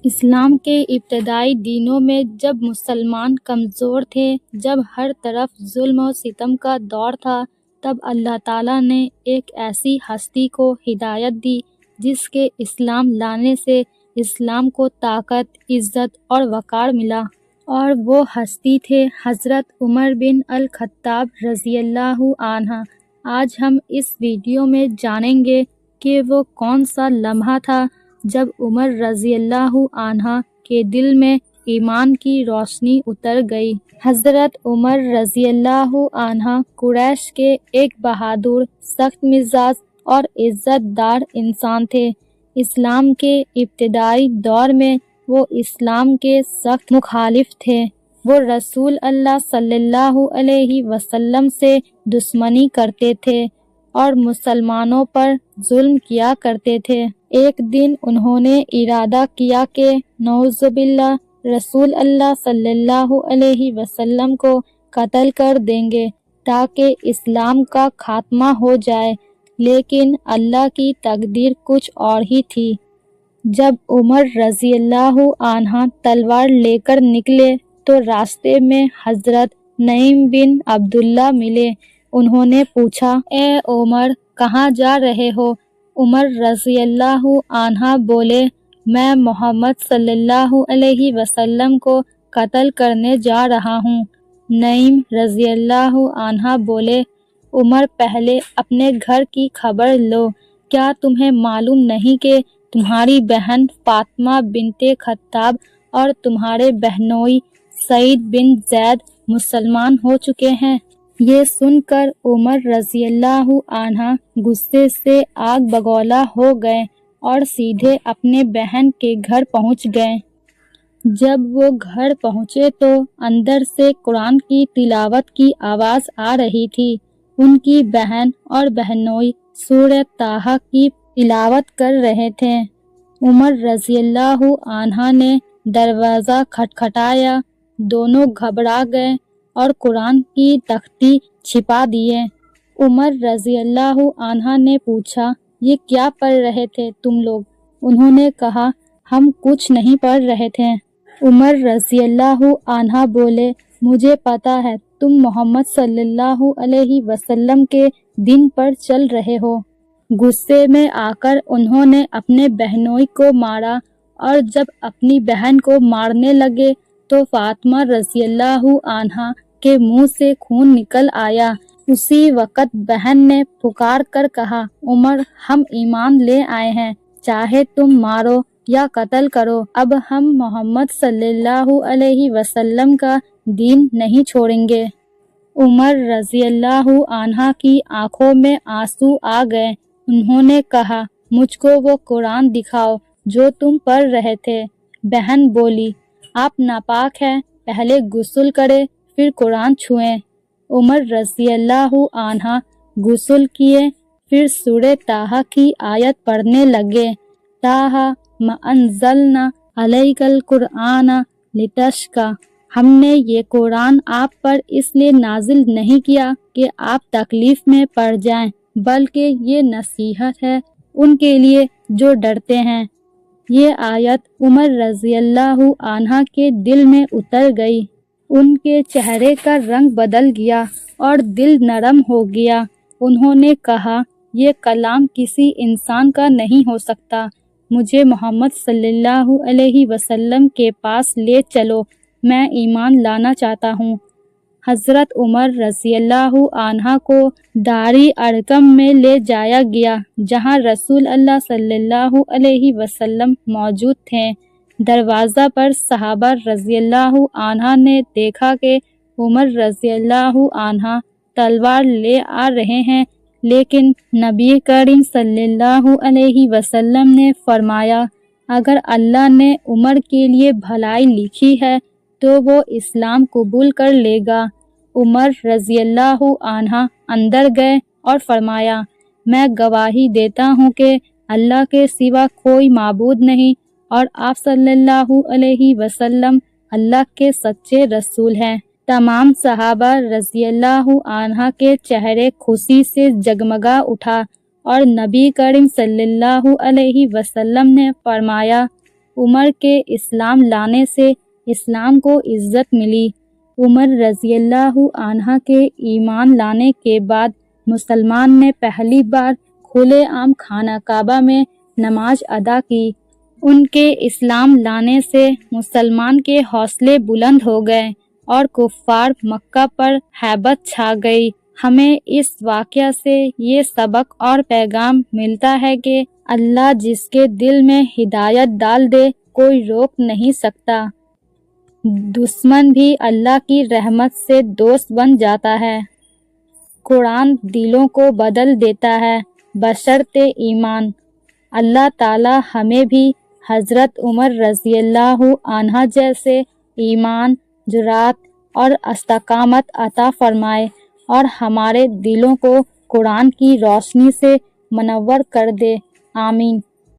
اسلام کے ابتدائی دنوں میں جب مسلمان کمزور تھے، جب ہر طرف ظلم و ستم کا دور تھا، تب اللہ تعالیٰ نے ایک ایسی ہستی کو ہدایت دی جس کے اسلام لانے سے اسلام کو طاقت، عزت اور وقار ملا، اور وہ ہستی تھے حضرت عمر بن الخطاب رضی اللہ عنہ۔ آج ہم اس ویڈیو میں جانیں گے کہ وہ کون سا لمحہ تھا جب عمر رضی اللہ عنہ کے دل میں ایمان کی روشنی اتر گئی۔ حضرت عمر رضی اللہ عنہ قریش کے ایک بہادر، سخت مزاج اور عزت دار انسان تھے۔ اسلام کے ابتدائی دور میں وہ اسلام کے سخت مخالف تھے۔ وہ رسول اللہ صلی اللہ علیہ وسلم سے دشمنی کرتے تھے اور مسلمانوں پر ظلم کیا کرتے تھے۔ ایک دن انہوں نے ارادہ کیا کہ نعوذ باللہ رسول اللہ صلی اللہ علیہ وسلم کو قتل کر دیں گے تاکہ اسلام کا خاتمہ ہو جائے، لیکن اللہ کی تقدیر کچھ اور ہی تھی۔ جب عمر رضی اللہ عنہ تلوار لے کر نکلے تو راستے میں حضرت نعیم بن عبداللہ ملے۔ انہوں نے پوچھا، اے عمر، کہاں جا رہے ہو؟ عمر رضی اللہ عنہ بولے، میں محمد صلی اللہ علیہ وسلم کو قتل کرنے جا رہا ہوں۔ نعیم رضی اللہ عنہ بولے، عمر، پہلے اپنے گھر کی خبر لو۔ کیا تمہیں معلوم نہیں کہ تمہاری بہن فاطمہ بنت خطاب اور تمہارے بہنوئی سعید بن زید مسلمان ہو چکے ہیں؟ یہ سن کر عمر رضی اللہ عنہ غصے سے آگ بگولا ہو گئے اور سیدھے اپنے بہن کے گھر پہنچ گئے۔ جب وہ گھر پہنچے تو اندر سے قرآن کی تلاوت کی آواز آ رہی تھی۔ ان کی بہن اور بہنوئی سورہ طٰہٰ کی تلاوت کر رہے تھے۔ عمر رضی اللہ عنہ نے دروازہ کھٹکھٹایا، دونوں گھبرا گئے اور قرآن کی تختی چھپا دیے۔ عمر رضی اللہ عنہ نے پوچھا، یہ کیا پڑھ رہے تھے تم لوگ؟ انہوں نے کہا، ہم کچھ نہیں پڑھ رہے تھے۔ عمر رضی اللہ عنہ بولے، مجھے پتا ہے تم محمد صلی اللہ علیہ وسلم کے دین پر چل رہے ہو۔ غصے میں آ کر انہوں نے اپنے بہنوئی کو مارا، اور جب اپنی بہن کو مارنے لگے تو فاطمہ رضی اللہ عنہا کے منہ سے خون نکل آیا۔ اسی وقت بہن نے پکار کر کہا، عمر، ہم ایمان لے آئے ہیں، چاہے تم مارو یا قتل کرو، اب ہم محمد صلی اللہ علیہ وسلم کا دین نہیں چھوڑیں گے۔ عمر رضی اللہ عنہ کی آنکھوں میں آنسو آ گئے۔ انہوں نے کہا، مجھ کو وہ قرآن دکھاؤ جو تم پڑھ رہے تھے۔ بہن بولی، آپ ناپاک ہیں، پہلے غسل کریں پھر قرآن چھوئیں۔ عمر رضی اللہ عنہ غسل کیے، پھر سورہ طٰہٰ کی آیت پڑھنے لگے، طٰہٰ ما انزلنا علیک القرآن لتشقی، ہم نے یہ قرآن آپ پر اس لیے نازل نہیں کیا کہ آپ تکلیف میں پڑ جائیں، بلکہ یہ نصیحت ہے ان کے لیے جو ڈرتے ہیں۔ یہ آیت عمر رضی اللہ عنہ کے دل میں اتر گئی۔ ان کے چہرے کا رنگ بدل گیا اور دل نرم ہو گیا۔ انہوں نے کہا، یہ کلام کسی انسان کا نہیں ہو سکتا، مجھے محمد صلی اللہ علیہ وسلم کے پاس لے چلو، میں ایمان لانا چاہتا ہوں۔ حضرت عمر رضی اللہ عنہ کو دارِ ارقم میں لے جایا گیا، جہاں رسول اللہ صلی اللہ علیہ وسلم موجود تھے۔ دروازہ پر صحابہ رضی اللہ عنہ نے دیکھا کہ عمر رضی اللہ عنہ تلوار لے آ رہے ہیں، لیکن نبی کریم صلی اللہ علیہ وسلم نے فرمایا، اگر اللہ نے عمر کے لیے بھلائی لکھی ہے تو وہ اسلام قبول کر لے گا۔ عمر رضی اللہ عنہ اندر گئے اور فرمایا، میں گواہی دیتا ہوں کہ اللہ کے سوا کوئی معبود نہیں، اور آپ صلی اللہ علیہ وسلم اللہ کے سچے رسول ہیں۔ تمام صحابہ رضی اللہ عنہ کے چہرے خوشی سے جگمگا اٹھا، اور نبی کریم صلی اللہ علیہ وسلم نے فرمایا، عمر کے اسلام لانے سے اسلام کو عزت ملی۔ عمر رضی اللہ عنہ کے ایمان لانے کے بعد مسلمان نے پہلی بار کھلے عام خانہ کعبہ میں نماز ادا کی۔ ان کے اسلام لانے سے مسلمان کے حوصلے بلند ہو گئے اور کفار مکہ پر ہیبت چھا گئی۔ ہمیں اس واقعہ سے یہ سبق اور پیغام ملتا ہے کہ اللہ جس کے دل میں ہدایت ڈال دے کوئی روک نہیں سکتا۔ دشمن بھی اللہ کی رحمت سے دوست بن جاتا ہے۔ قرآن دلوں کو بدل دیتا ہے بشرط ایمان۔ اللہ تعالی ہمیں بھی حضرت عمر رضی اللہ عنہ جیسے ایمان، جرأت اور استقامت عطا فرمائے اور ہمارے دلوں کو قرآن کی روشنی سے منور کر دے۔ آمین۔